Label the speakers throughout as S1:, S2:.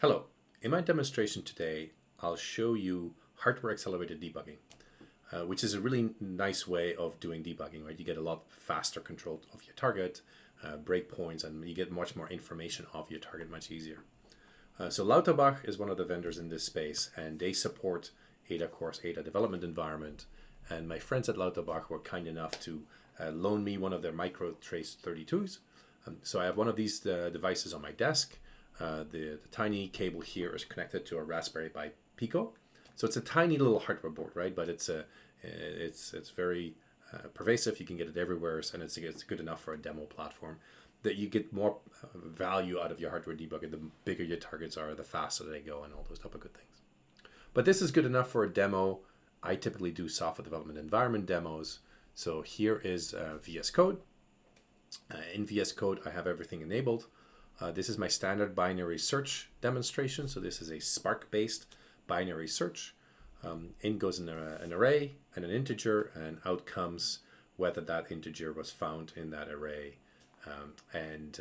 S1: Hello. In my demonstration today, I'll show you hardware accelerated debugging, which is a really nice way of doing debugging, right? You get a lot faster control of your target, breakpoints, and you get much more information of your target much easier. So Lauterbach is one of the vendors in this space, and they support Ada course, Ada development environment. And my friends at Lauterbach were kind enough to loan me one of their micro Trace32s. So I have one of these devices on my desk. The tiny cable here is connected to a Raspberry Pi Pico. So it's a tiny little hardware board, right? But it's very pervasive. You can get it everywhere, and it's good enough for a demo platform. That you get more value out of your hardware debugger. The bigger your targets are, the faster they go, and all those type of good things. But this is good enough for a demo. I typically do software development environment demos. So here is vscode. In vscode, I have everything enabled. This is my standard binary search demonstration. So this is a Spark-based binary search. In goes an array and an integer, and out comes whether that integer was found in that array and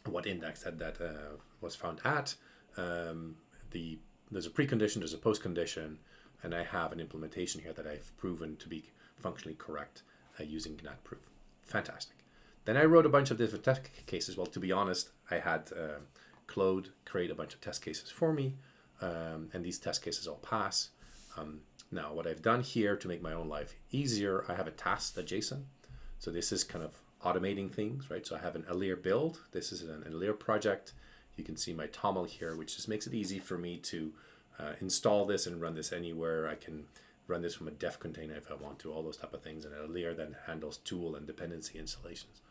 S1: what index that was found at. There's a precondition, there's a postcondition, and I have an implementation here that I've proven to be functionally correct using gnat-proof. Fantastic. Then I wrote a bunch of different test cases. Well, to be honest, I had Claude create a bunch of test cases for me, and these test cases all pass. Now, what I've done here to make my own life easier, I have a tasks.json. So this is kind of automating things, right? So I have an Alire build. This is an Alire project. You can see my TOML here, which just makes it easy for me to install this and run this anywhere. I can run this from a def container if I want to, all those type of things. And Alire then handles tool and dependency installations.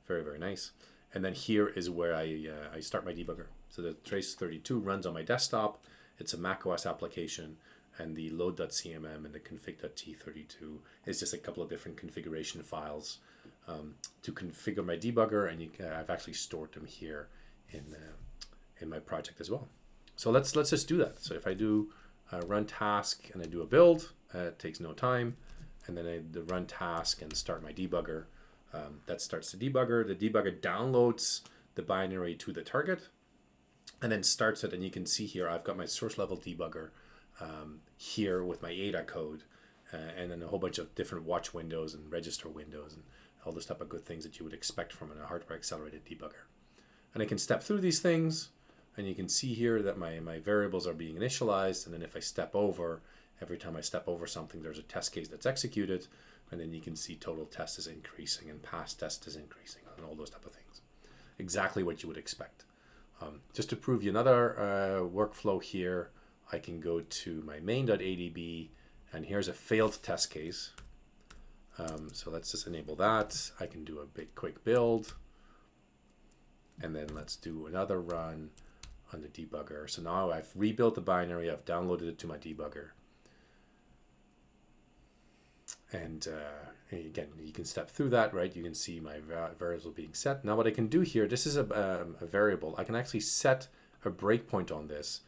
S1: Very, very nice. And then here is where I start my debugger. So the Trace32 runs on my desktop. It's a macOS application, and the load.cmm and the config.t32 is just a couple of different configuration files to configure my debugger, and I've actually stored them here in my project as well. So let's just do that. So if I do run task and I do a build, it takes no time, and then I run task and start my debugger. That starts the debugger. The debugger downloads the binary to the target and then starts it. And you can see here, I've got my source level debugger here with my Ada code and then a whole bunch of different watch windows and register windows and all this type of good things that you would expect from a hardware accelerated debugger. And I can step through these things, and you can see here that my variables are being initialized. And then if I step over, every time I step over something, there's a test case that's executed. And then you can see total test is increasing and pass test is increasing and all those type of things. Exactly what you would expect. Just to prove you another workflow here, I can go to my main.adb, and here's a failed test case. So let's just enable that. I can do a big quick build. And then let's do another run on the debugger. So now I've rebuilt the binary, I've downloaded it to my debugger. And again, you can step through that, right? You can see my variable being set. Now what I can do here, this is a variable. I can actually set a breakpoint on this.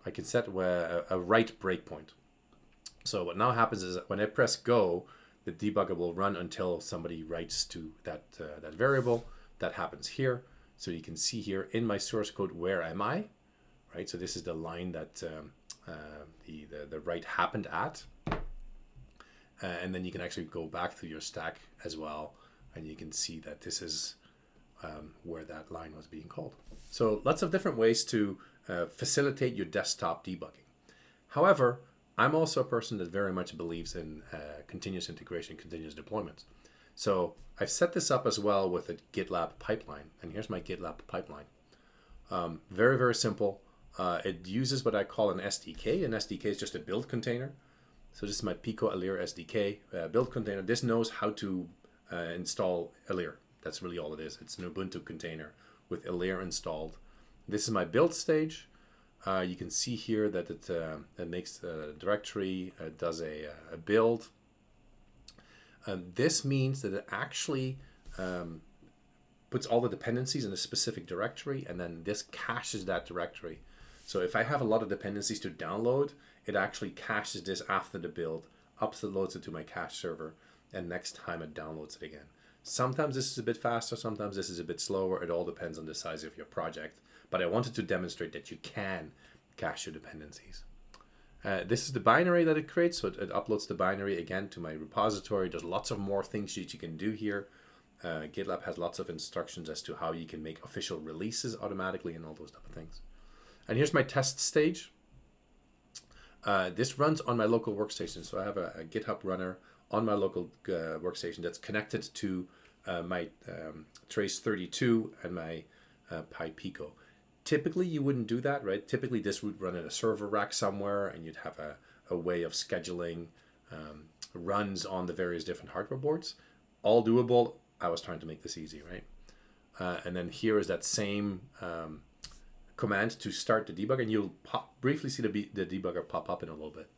S1: I can set a write breakpoint. So what now happens is that when I press go, the debugger will run until somebody writes to that variable. That happens here. So you can see here in my source code, where am I? Right. So this is the line that the write happened at. And then you can actually go back through your stack as well, and you can see that this is where that line was being called. So lots of different ways to facilitate your desktop debugging. However, I'm also a person that very much believes in continuous integration, continuous deployment. So I've set this up as well with a GitLab pipeline, and here's my GitLab pipeline. Very, very simple. It uses what I call an SDK. An SDK is just a build container. So this is my Pico Alire SDK build container. This knows how to install Alire. That's really all it is. It's an Ubuntu container with Alire installed. This is my build stage. You can see here that it makes a directory, does a build. This means that it actually puts all the dependencies in a specific directory, and then this caches that directory. So if I have a lot of dependencies to download, it actually caches this after the build, uploads it to my cache server, and next time it downloads it again. Sometimes this is a bit faster, sometimes this is a bit slower. It all depends on the size of your project. but I wanted to demonstrate that you can cache your dependencies. This is the binary that it creates, so it uploads the binary again to my repository. There's lots of more things that you can do here. GitLab has lots of instructions as to how you can make official releases automatically and all those type of things. And here's my test stage. This runs on my local workstation. So I have a GitHub runner on my local workstation that's connected to my Trace32 and my PyPico. Typically, you wouldn't do that, right? Typically, this would run in a server rack somewhere, and you'd have a way of scheduling runs on the various different hardware boards. All doable. I was trying to make this easy, right? And then here is that same command to start the debugger, and you'll briefly see the debugger pop up in a little bit.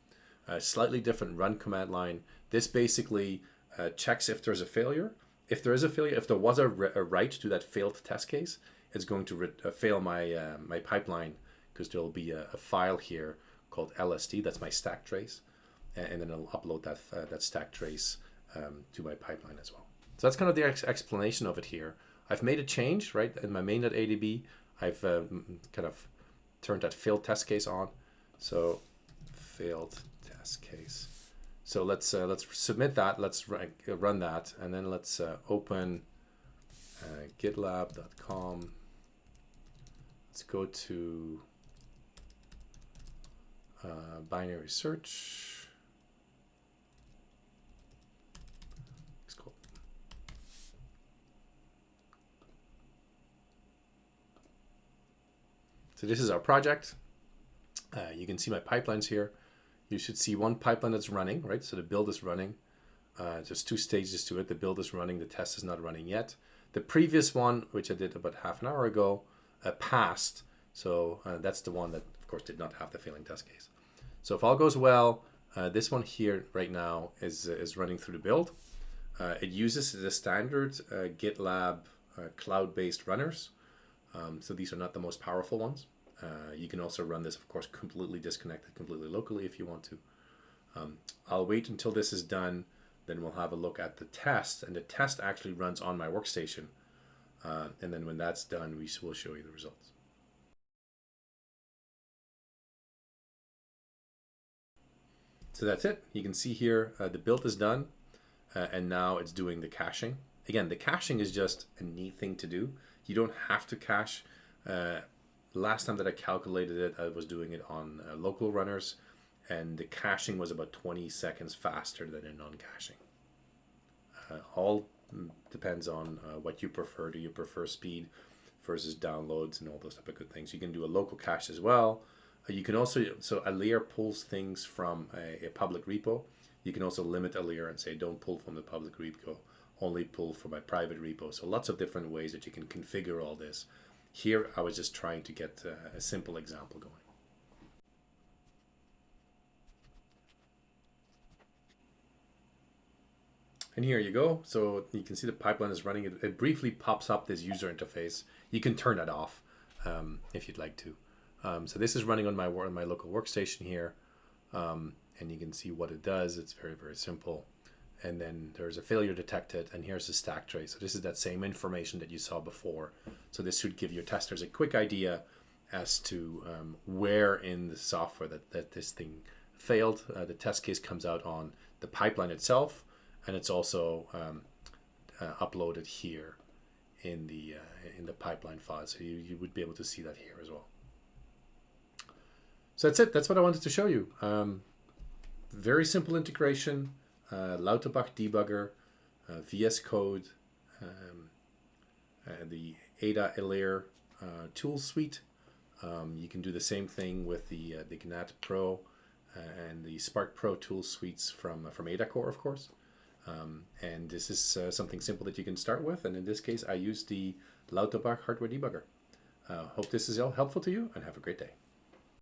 S1: Slightly different run command line. This basically checks if there's a failure. If there is a failure, if there was a write to that failed test case, it's going to fail my my pipeline, because there'll be a file here called LST. That's my stack trace, and then I'll upload that stack trace to my pipeline as well. So that's kind of the explanation of it here. I've made a change, right, in my main.adb. I've kind of turned that failed test case on. So failed test case. So let's submit that. Let's run that, and then let's open gitlab.com. Let's go to binary search. So this is our project. You can see my pipelines here. You should see one pipeline that's running, right? So the build is running. There's two stages to it. The build is running. The test is not running yet. The previous one, which I did about half an hour ago, passed. So that's the one that, of course, did not have the failing test case. So if all goes well, this one here right now is running through the build. It uses the standard GitLab cloud-based runners. So these are not the most powerful ones. You can also run this, of course, completely disconnected, completely locally if you want to. I'll wait until this is done. Then we'll have a look at the test. And the test actually runs on my workstation. And then when that's done, we will show you the results. So that's it. You can see here the build is done. And now it's doing the caching. Again, the caching is just a neat thing to do. You don't have to cache. Last time that I calculated it, I was doing it on local runners, and the caching was about 20 seconds faster than in non-caching. All depends on what you prefer. Do you prefer speed versus downloads and all those type of good things? You can do a local cache as well. You can also, so Alire pulls things from a public repo. You can also limit Alire and say, don't pull from the public repo, only pull from my private repo. So lots of different ways that you can configure all this. Here, I was just trying to get a simple example going. And here you go. So you can see the pipeline is running. It briefly pops up this user interface. You can turn that off if you'd like to. So this is running on my local workstation here. And you can see what it does. It's very, very simple. And then there's a failure detected, and here's the stack trace. So this is that same information that you saw before. So this should give your testers a quick idea as to where in the software that this thing failed. The test case comes out on the pipeline itself, and it's also uploaded here in the pipeline file. So you would be able to see that here as well. So that's it. That's what I wanted to show you. Very simple integration. Lauterbach debugger, vscode, the Alire tool suite. You can do the same thing with the GNAT Pro and the Spark Pro tool suites from Ada Core, of course. And this is something simple that you can start with. And in this case, I use the Lauterbach hardware debugger. Hope this is helpful to you, and have a great day.